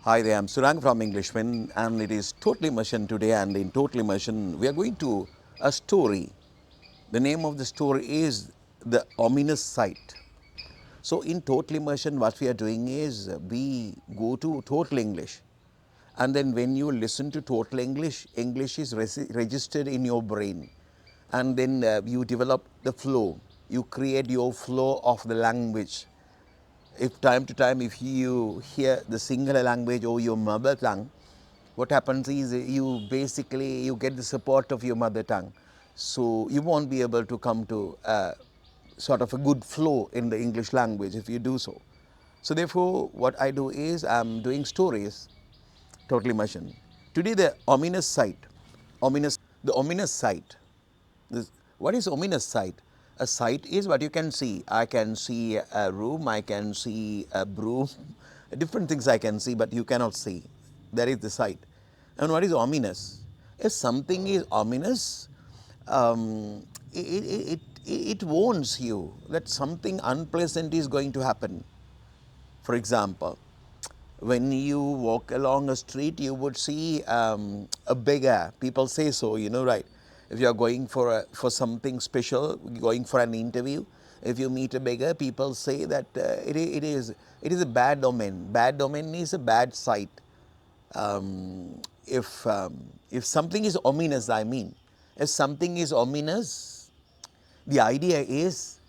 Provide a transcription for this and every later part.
Hi there, I'm Surang from Englishman and it is Total Immersion today, and in Total Immersion we are going to a story. The name of the story is The Ominous Sight. So in Total Immersion what we are doing is we go to Total English, and then when you listen to Total English, English is registered in your brain, and then you develop the flow, you create your flow of the language. If time to time if you hear the singular language or your mother tongue, what happens is you basically you get the support of your mother tongue, so you won't be able to come to sort of a good flow in the English language if you do so. So therefore what I do is I'm doing stories, Total Immersion. Today the ominous sight, the ominous sight. What is ominous sight? A sight is what you can see. I can see a room, I can see a broom, different things I can see, but you cannot see. That is the sight. And what is ominous? If something is ominous, it warns you that something unpleasant is going to happen. For example, when you walk along a street, you would see a beggar. People say so, you know, right? If you are going for something special, going for an interview, if you meet a beggar, people say that it is a bad omen. Bad omen is a bad sight. If something is ominous, I mean, if something is ominous, the idea is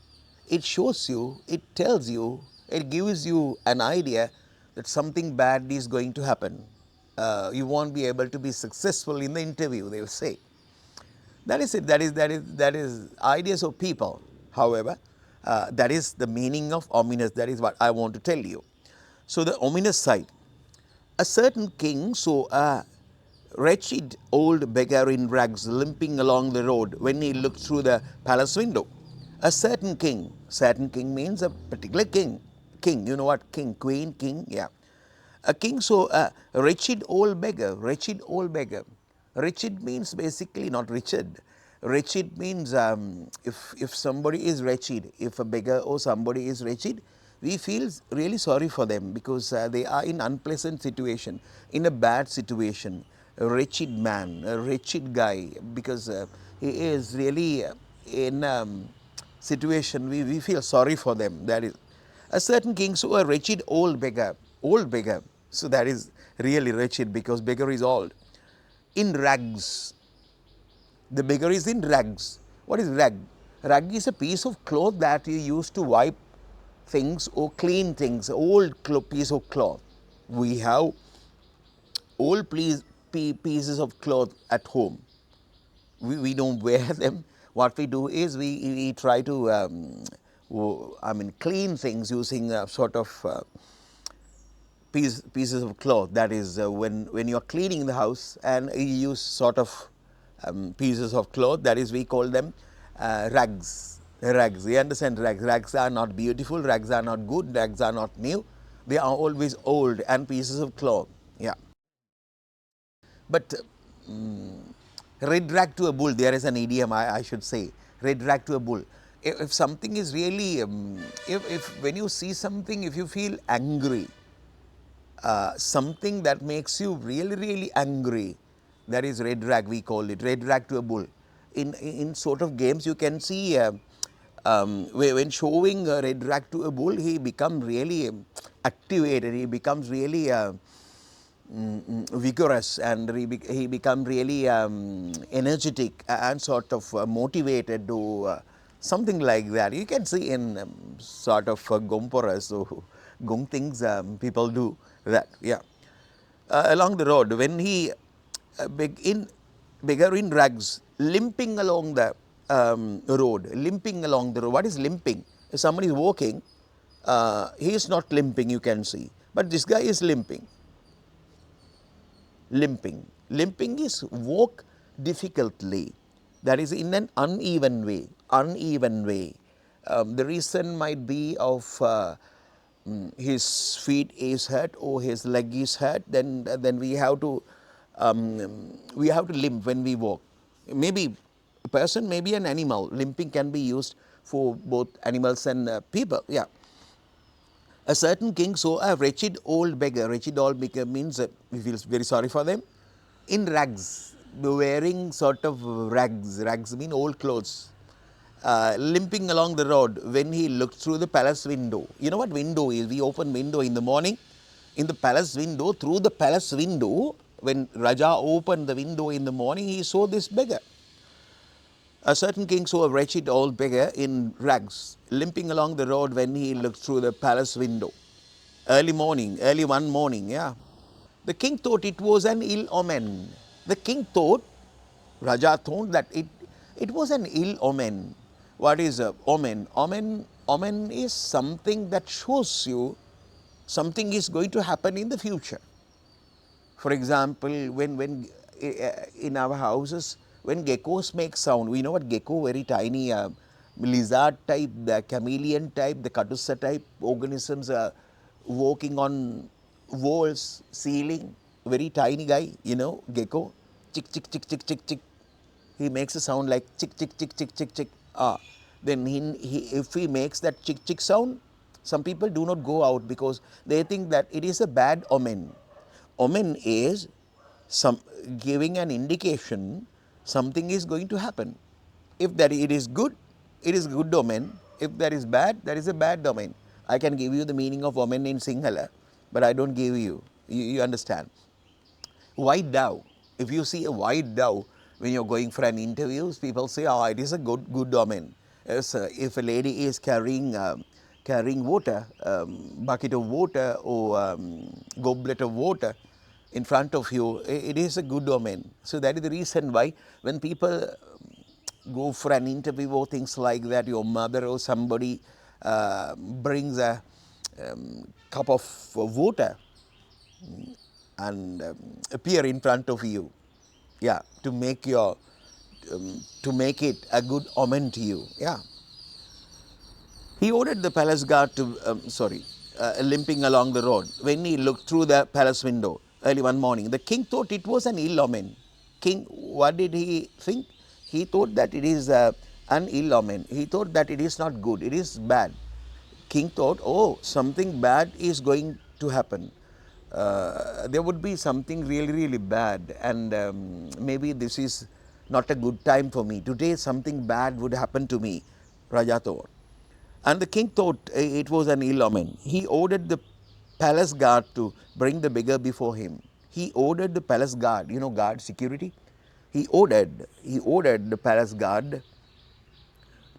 it shows you, it tells you, it gives you an idea that something bad is going to happen. You won't be able to be successful in the interview, they will say. That is it. That is ideas of people. However, that is the meaning of ominous. That is what I want to tell you. So the ominous side. A certain king saw a wretched old beggar in rags limping along the road when he looked through the palace window. A certain king means a particular king. King, you know what? King, queen, king, yeah. A king saw a wretched old beggar, wretched old beggar. Wretched means basically not Richard. Wretched means if somebody is wretched, if a beggar or somebody is wretched, we feel really sorry for them because they are in unpleasant situation, in a bad situation. A wretched man, a wretched guy, because he is really in situation, we feel sorry for them. That is, a certain king saw a wretched old beggar. So that is really wretched because beggar is old. In rags. The beggar is in rags. What is rag? Rag is a piece of cloth that you use to wipe things or clean things, old piece of cloth. We have old pieces of cloth at home. We don't wear them. What we do is we try to clean things using a sort of pieces of cloth. That is when you are cleaning the house and you use sort of pieces of cloth, that is we call them rags. Rags, you understand, rags. Rags are not beautiful, rags are not good, rags are not new. They are always old and pieces of cloth. Yeah. But red rag to a bull, there is an idiom I should say, red rag to a bull. If something is really, if when you see something, if you feel angry, something that makes you really angry, that is red rag, we call it, red rag to a bull. In sort of games you can see when showing a red rag to a bull, he becomes really activated, he becomes really vigorous, and he becomes really energetic and sort of motivated to something like that. You can see in sort of gomporas or gong things, people do that, yeah. Along the road, when he beggar in rags, limping along the road, limping along the road. What is limping? If somebody is walking, he is not limping, you can see, but this guy is limping. Limping. Limping is walk difficultly. That is in an uneven way. Uneven way. The reason might be of his feet is hurt or his leg is hurt. Then we have to limp when we walk. Maybe a person, maybe an animal. Limping can be used for both animals and people. Yeah. A certain king saw a wretched old beggar. Wretched old beggar means he feels very sorry for them. In rags, wearing sort of rags. Rags mean old clothes. Limping along the road when he looked through the palace window. You know what window is? We open window in the morning. In the palace window, through the palace window, when Raja opened the window in the morning, he saw this beggar. A certain king saw a wretched old beggar in rags, limping along the road when he looked through the palace window. Early one morning, yeah. The king thought it was an ill omen. The king thought, Raja thought that it was an ill omen. What is a omen? Omen is something that shows you something is going to happen in the future. For example, when in our houses, when geckos make sound, we know what gecko, very tiny lizard type, the chameleon type, the caduceus type organisms are walking on walls, ceiling, very tiny guy, you know, gecko, chick, chick, chick, chick, chick, chick. He makes a sound like chick, chick, chick, chick, chick, chick. Then if he makes that chick, chick sound, some people do not go out because they think that it is a bad omen. Omen is some giving an indication something is going to happen. If that it is good, it is good omen. If that is bad, that is a bad omen. I can give you the meaning of omen in Sinhala, but I don't give you. You understand? White dove. If you see a white dove when you're going for an interview, people say, "Oh, it is a good omen." If a lady is carrying water, bucket of water or goblet of water in front of you, it is a good omen. So that is the reason why when people go for an interview or things like that, your mother or somebody brings a cup of water and appear in front of you, yeah, to make it a good omen to you, yeah. He ordered the palace guard to, limping along the road. When he looked through the palace window early one morning, the king thought it was an ill omen. King, what did he think? He thought that it is an ill omen. He thought that it is not good, it is bad. King thought, oh, something bad is going to happen. There would be something really, really bad, and maybe this is not a good time for me. Today, something bad would happen to me, Raja thought. And the king thought it was an ill omen. He ordered the palace guard to bring the beggar before him. He ordered the palace guard, you know, guard, security. He ordered the palace guard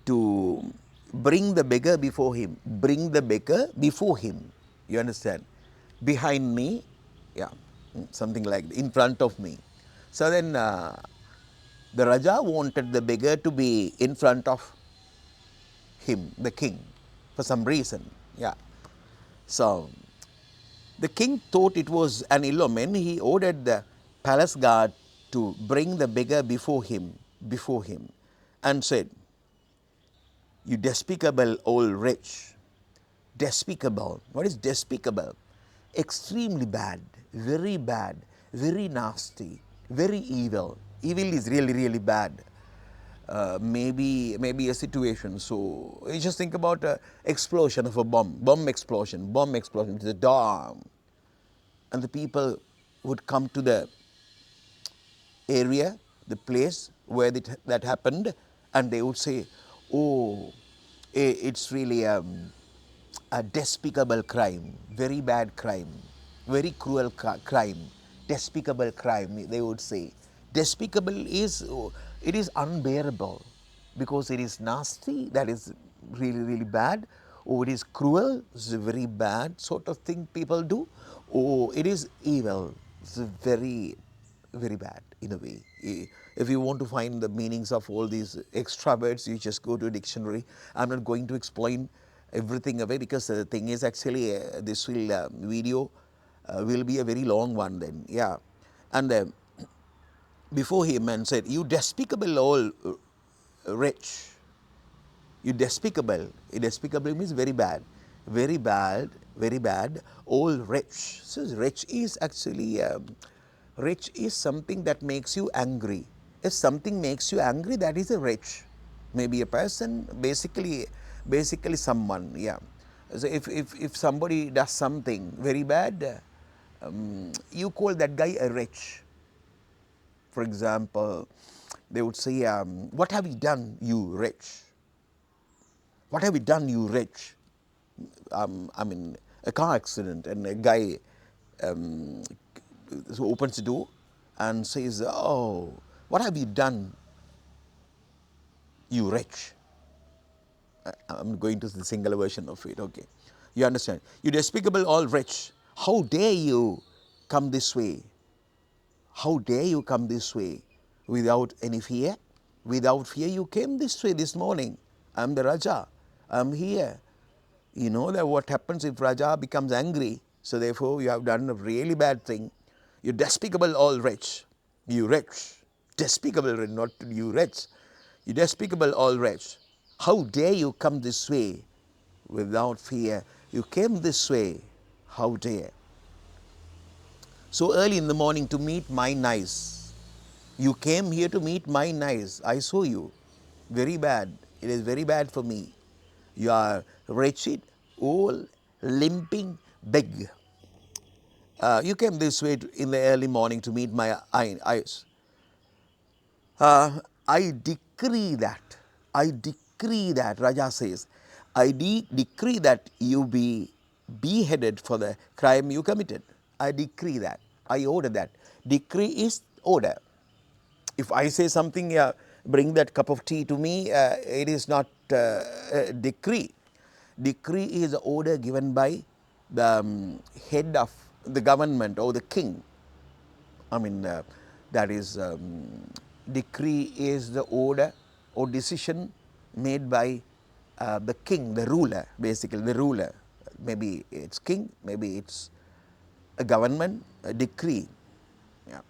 to bring the beggar before him. Bring the beggar before him. You understand? Behind me, yeah, something like that, in front of me. So then the Raja wanted the beggar to be in front of him, the king, for some reason, yeah. So the king thought it was an ill omen. He ordered the palace guard to bring the beggar before him, and said, "You despicable old wretch." Despicable. What is despicable? Extremely bad, very nasty, very evil. Evil is really, really bad. Maybe a situation. So you just think about an explosion of a bomb explosion, to the dome, and the people would come to the area, the place where that happened, and they would say, "Oh, it's really a despicable crime, very bad crime, very cruel crime, despicable crime," they would say. Despicable is, it is unbearable because it is nasty, that is really, really bad, or it is cruel, it's a very bad sort of thing people do, or it is evil, it's a very, very bad in a way. If you want to find the meanings of all these extra words, you just go to a dictionary. I'm not going to explain everything away because the thing is actually this video will be a very long one then, yeah. And before him and said, "You despicable old wretch." You despicable. Despicable means very bad, very bad, very bad. Old wretch. So wretch is actually wretch is something that makes you angry. If something makes you angry, that is a wretch. Maybe a person, basically someone, yeah. So if somebody does something very bad, you call that guy a wretch. For example, they would say, what have you done, you wretch? What have you done, you wretch? I mean, a car accident, and a guy so opens the door and says, oh, what have you done, you wretch? I'm going to the singular version of it, okay. You understand? You despicable all wretch, how dare you come this way? How dare you come this way without any fear? Without fear you came this way this morning. I'm the Raja. I'm here. You know that what happens if Raja becomes angry. So therefore you have done a really bad thing. You despicable all wretch. You wretch. Despicable, not you wretch. You despicable all wretch. How dare you come this way without fear? You came this way. How dare? So early in the morning to meet my nice. You came here to meet my nice. I saw you. Very bad. It is very bad for me. You are wretched, old, limping, beg. You came this way in the early morning to meet my eyes. I decree that. I decree that, Raja says. I decree that you be beheaded for the crime you committed. I decree that. I order that. Decree is order. If I say something, bring that cup of tea to me, it is not a decree. Decree is the order given by the head of the government or the king. I mean, that is, decree is the order or decision made by the king, the ruler, basically, the ruler. Maybe it's king, maybe it's a government, a decree. Yeah.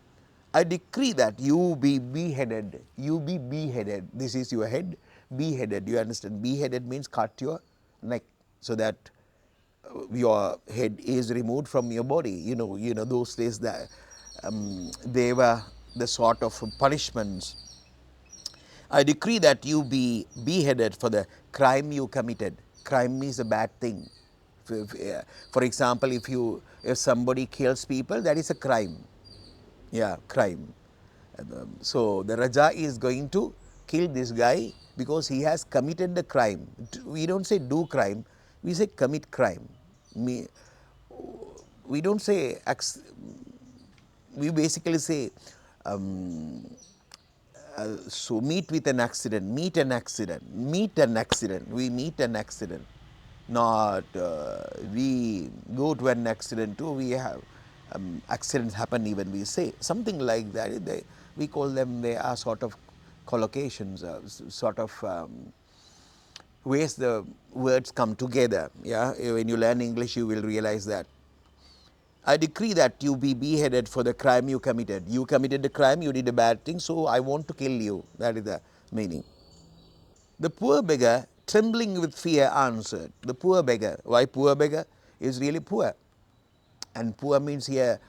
I decree that you be beheaded. You be beheaded. This is your head, beheaded. You understand? Beheaded means cut your neck so that your head is removed from your body. You know those days that they were the sort of punishments. I decree that you be beheaded for the crime you committed. Crime is a bad thing. For example, if somebody kills people, that is a crime. Yeah, crime. So the Raja is going to kill this guy because he has committed the crime. We don't say do crime, we say commit crime. We don't say, we basically say, so meet with an accident, meet an accident, meet an accident, we meet an accident. Not we go to an accident too, we have accidents happen even, we say. Something like that, we call them, they are sort of collocations, sort of ways the words come together. Yeah, when you learn English you will realize that. I decree that you be beheaded for the crime you committed. You committed the crime, you did a bad thing, so I want to kill you. That is the meaning. The poor beggar, trembling with fear, answered. The poor beggar. Why poor beggar? Is really poor. And poor means here,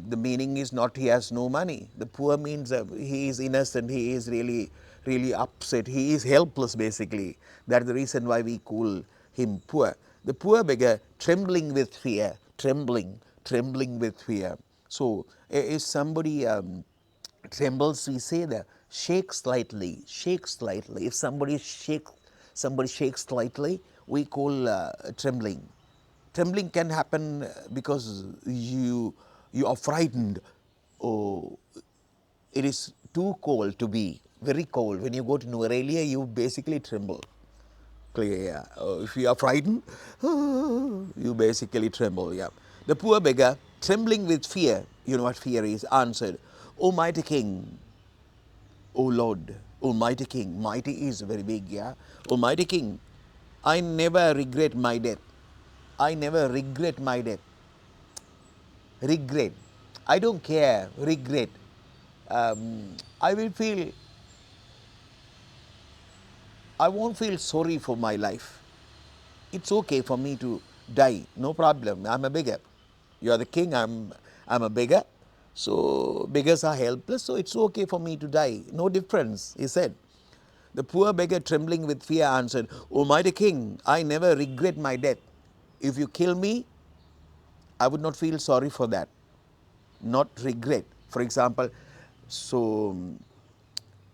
the meaning is not he has no money. The poor means he is innocent, he is really, really upset, he is helpless basically. That is the reason why we call him poor. The poor beggar, trembling with fear, trembling with fear. So if somebody trembles, we say that shake slightly, shake slightly. If somebody shakes slightly, we call trembling. Trembling can happen because you are frightened, or it is too cold to be, very cold. When you go to New Australia, you basically tremble. Clear, yeah. If you are frightened, you basically tremble, yeah. The poor beggar, trembling with fear, you know what fear is, answered, Almighty King, O Lord, Almighty King, mighty is very big, yeah. Almighty King, I never regret my death. I never regret my death. Regret. I don't care, regret. I won't feel sorry for my life. It's okay for me to die, no problem. I'm a beggar. You are the king, I'm a beggar. So beggars are helpless, so it's okay for me to die. No difference, he said. The poor beggar, trembling with fear, answered, Almighty King, I never regret my death. if you kill me, I would not feel sorry for that, not regret. For example, so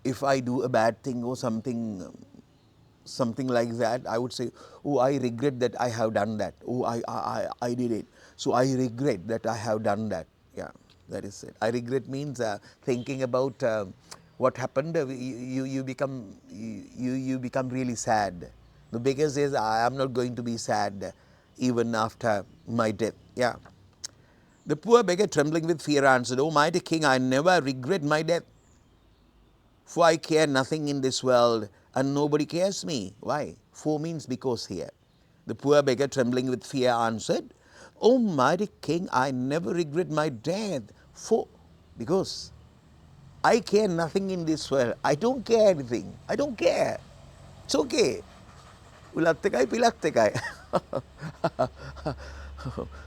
if I do a bad thing or something like that, I would say, oh, I regret that I have done that. Oh, I did it. So I regret that I have done that. Yeah, that is it. I regret means thinking about what happened. You become really sad. The beggar says, I am not going to be sad even after my death. Yeah. The poor beggar, trembling with fear, answered, O mighty king, I never regret my death, for I care nothing in this world, and nobody cares me. Why? For means because here. The poor beggar, trembling with fear, answered, O mighty king, I never regret my death, for because I care nothing in this world. I don't care anything. I don't care. It's okay. Ulat ekai, pilat ekai.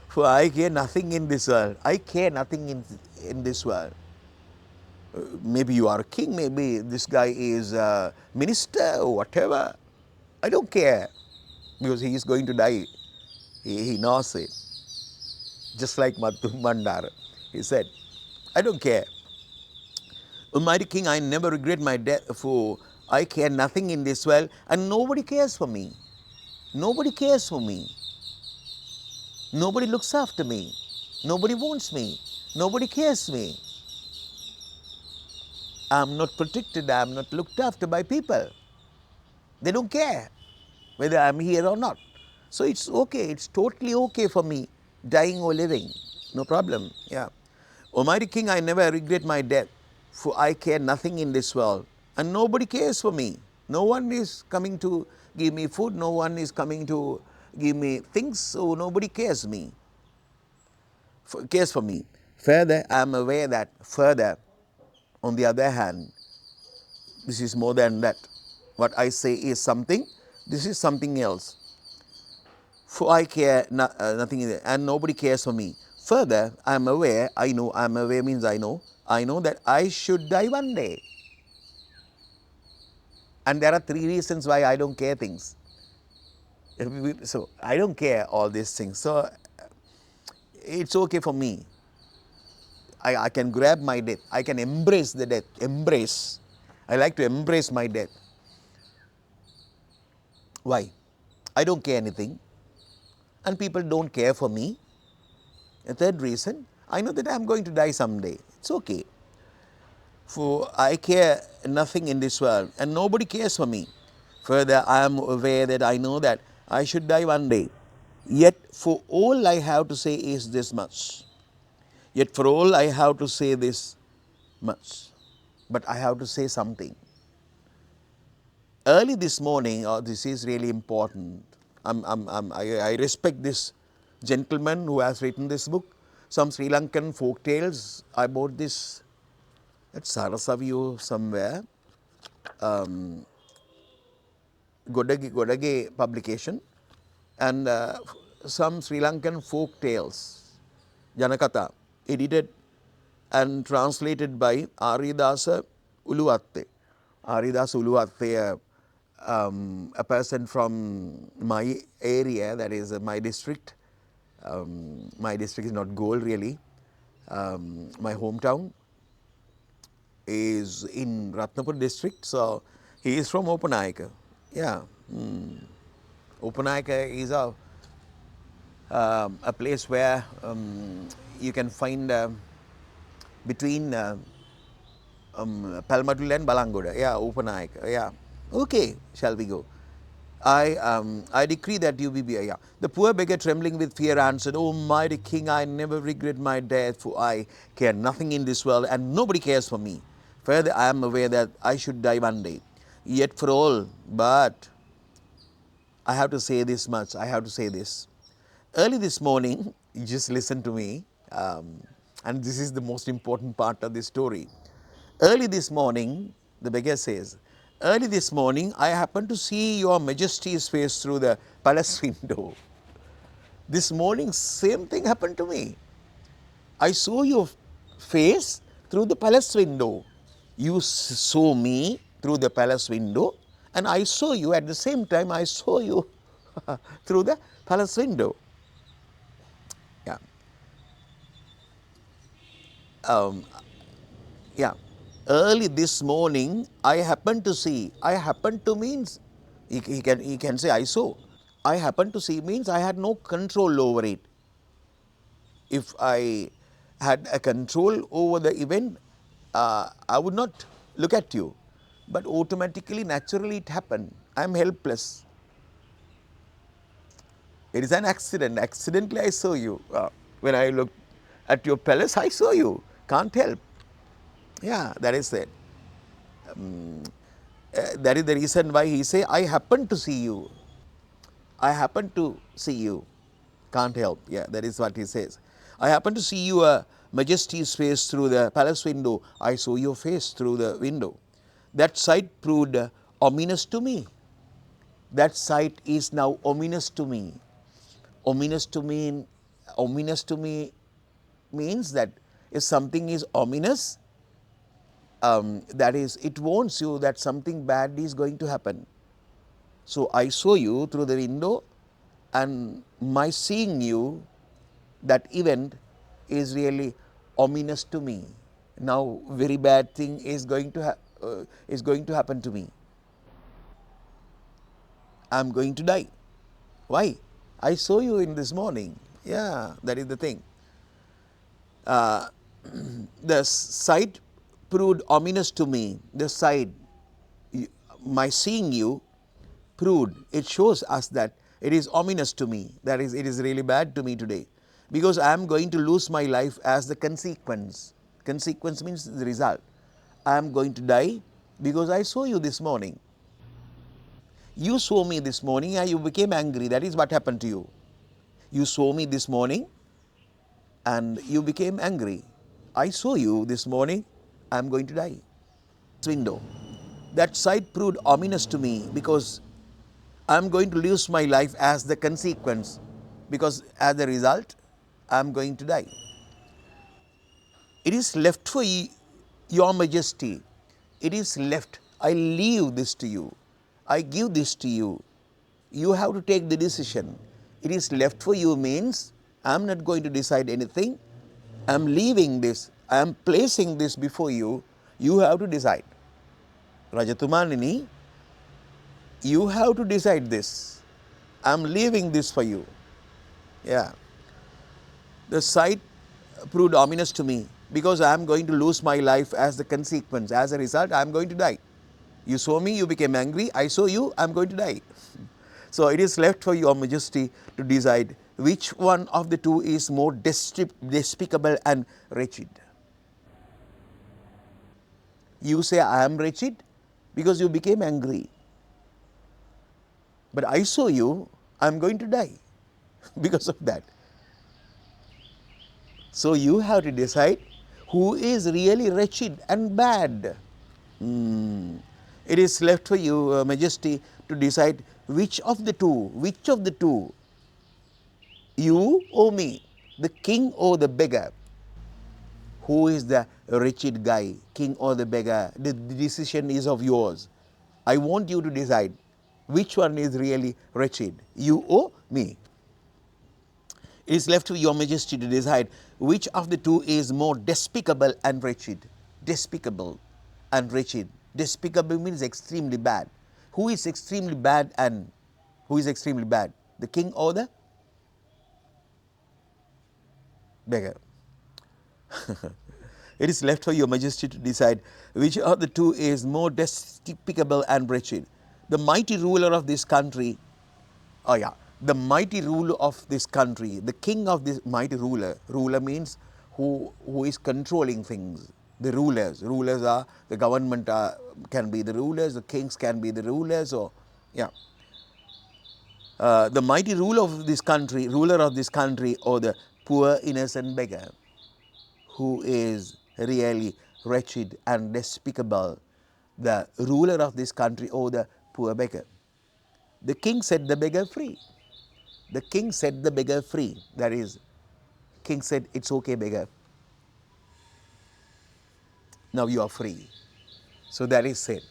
For I care nothing in this world. I care nothing in this world. Maybe you are a king, maybe this guy is a minister or whatever. I don't care, because he is going to die. He knows it. Just like Mattum Bandar, he said, I don't care. Almighty King, I never regret my death, for I care nothing in this world, and nobody cares for me. Nobody cares for me. Nobody looks after me. Nobody wants me. Nobody cares me. I'm not protected. I'm not looked after by people. They don't care whether I'm here or not. So it's okay. It's totally okay for me, dying or living. No problem. Yeah. Almighty King, I never regret my death, for I care nothing in this world, and nobody cares for me. No one is coming to give me food. No one is coming to give me things. So nobody cares for me. Further, I am aware that further, on the other hand, this is more than that. What I say is something, this is something else. For I care nothing, and nobody cares for me. Further, I am aware, I am aware means I know that I should die one day. And there are 3 reasons why I don't care things. So I don't care all these things. So it's okay for me. I can grab my death. I can embrace the death. Embrace. I like to embrace my death. Why? I don't care anything, and people don't care for me. A third reason, I know that I am going to die someday. It's okay. For I care nothing in this world, and nobody cares for me. Further, I am aware that I know that I should die one day. Yet for all I have to say is this much. Yet for all I have to say this much. But I have to say something. Early this morning, this is really important. I respect this gentleman who has written this book. Some Sri Lankan folk tales. I bought this at Sarasaviyo somewhere. Godage publication. And some Sri Lankan folk tales. Janakatha. Edited and translated by Aridasa Uluwatte. Aridasa Uluwatte, a person from my area, that is my district. My district is not Goal really. My hometown is in Ratnapur district, so he is from Opanayaka. Yeah. Opanayaka is a place where you can find between Palmadul and Balangoda. Yeah, Opanayaka. Yeah. Okay, shall we go? I decree that you be yeah. The poor beggar, trembling with fear, answered, O mighty King, I never regret my death, for I care nothing in this world, and nobody cares for me. Further, I am aware that I should die one day. Yet for all, but I have to say this much, I have to say this. Early this morning, you just listen to me, and this is the most important part of this story. Early this morning, the beggar says, early this morning, I happened to see your majesty's face through the palace window. This morning, same thing happened to me. I saw your face through the palace window. You saw me through the palace window, and I saw you at the same time. I saw you through the palace window. Yeah. Early this morning, I happened to see. I happened to means he can say I saw. I happened to see means I had no control over it. If I had a control over the event, I would not look at you. But automatically, naturally, it happened. I am helpless. It is an accident. Accidentally, I saw you. When I looked at your palace, I saw you. Can't help. Yeah, that is it. That is the reason why he say, I happen to see you. I happen to see you. Can't help. Yeah, that is what he says. I happen to see your majesty's face through the palace window. I saw your face through the window. That sight proved ominous to me. That sight is now ominous to me. Ominous to me, ominous to me means that if something is ominous, that is, it warns you that something bad is going to happen. So I saw you through the window, and my seeing you, that event is really ominous to me. Now, very bad thing is going to happen to me. I'm going to die. Why? I saw you in this morning. Yeah, that is the thing. The sight proved ominous to me. The sight, my seeing you proved, it shows us that it is ominous to me. That is, it is really bad to me today. Because I am going to lose my life as the consequence. Consequence means the result. I am going to die because I saw you this morning. You saw me this morning and you became angry. That is what happened to you. You saw me this morning and you became angry. I saw you this morning, I am going to die. Window. That sight proved ominous to me because I am going to lose my life as the consequence, because as a result, I am going to die. It is left for your majesty. It is left. I leave this to you. I give this to you. You have to take the decision. It is left for you means I am not going to decide anything. I am leaving this. I am placing this before you. You have to decide. Rajatumanini, you have to decide this. I am leaving this for you. Yeah. The sight proved ominous to me because I am going to lose my life as the consequence. As a result, I am going to die. You saw me, you became angry. I saw you, I am going to die. So it is left for your majesty to decide which one of the two is more despicable and wretched. You say, I am wretched because you became angry. But I saw you, I am going to die because of that. So you have to decide who is really wretched and bad. It is left for you, majesty, to decide which of the two, you or me, the king or the beggar. Who is the wretched guy, king or the beggar? The decision is of yours. I want you to decide which one is really wretched, you or me. It is left to your majesty to decide which of the two is more despicable and wretched. Despicable and wretched. Despicable means extremely bad. Who is extremely bad and who is extremely bad? The king or the beggar? It is left for your majesty to decide which of the two is more despicable and wretched. The mighty ruler of this country, the mighty ruler of this country, the king of this mighty ruler. Ruler means who is controlling things. The rulers. Rulers are, the government can be the rulers, the kings can be the rulers, or, the mighty ruler of this country, or the poor innocent beggar, who is really wretched and despicable, the ruler of this country or the poor beggar. The king set the beggar free. The king set the beggar free. That is, king said, it's okay, beggar. Now you are free. So that is said.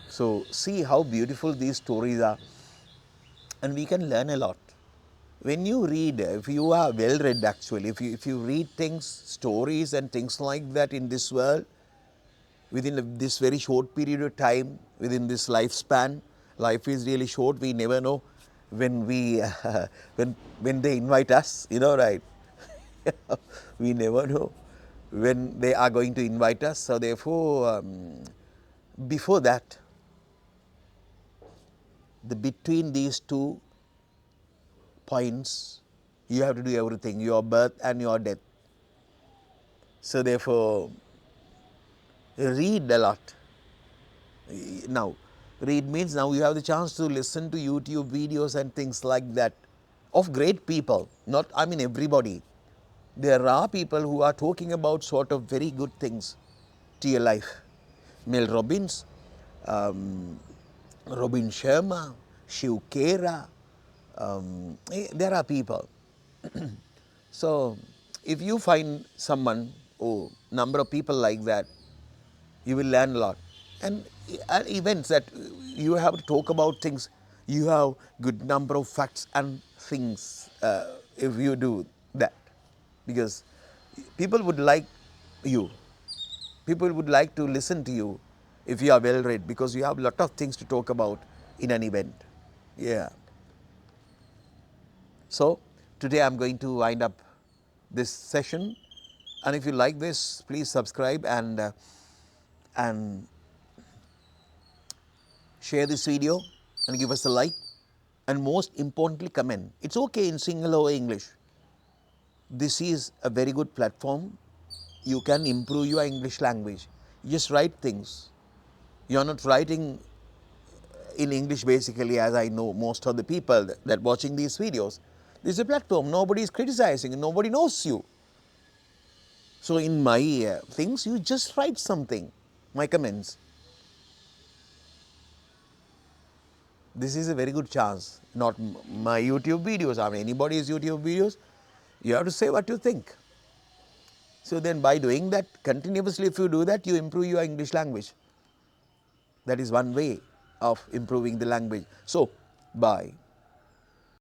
So see how beautiful these stories are. And we can learn a lot. when you read, if you are well read actually, if you read things, stories and things like that in this world, within this very short period of time, within this lifespan, life is really short. We never know when we when they invite us, right? We never know when they are going to invite us. So therefore, before that, between these two points, you have to do everything, your birth and your death. So therefore, read a lot. Now, read means now you have the chance to listen to YouTube videos and things like that of great people, not, I mean, everybody. There are people who are talking about sort of very good things to your life. Mel Robbins, Robin Sharma, Shiv Khera, there are people. So, if you find someone, number of people like that, you will learn a lot. And at events that you have to talk about things, you have good number of facts and things if you do that. Because people would like you. People would like to listen to you if you are well read, because you have a lot of things to talk about in an event. Yeah. So, today I am going to wind up this session, and if you like this, please subscribe and share this video and give us a like, and most importantly comment. It's okay in Sinhala or English. This is a very good platform. You can improve your English language. Just write things. You are not writing in English basically, as I know most of the people that watching these videos. This is a platform, nobody is criticizing, nobody knows you. So in my things, you just write something, my comments. This is a very good chance, not my YouTube videos, I mean anybody's YouTube videos. You have to say what you think. So then by doing that continuously, if you do that, you improve your English language. That is one way of improving the language. So, bye.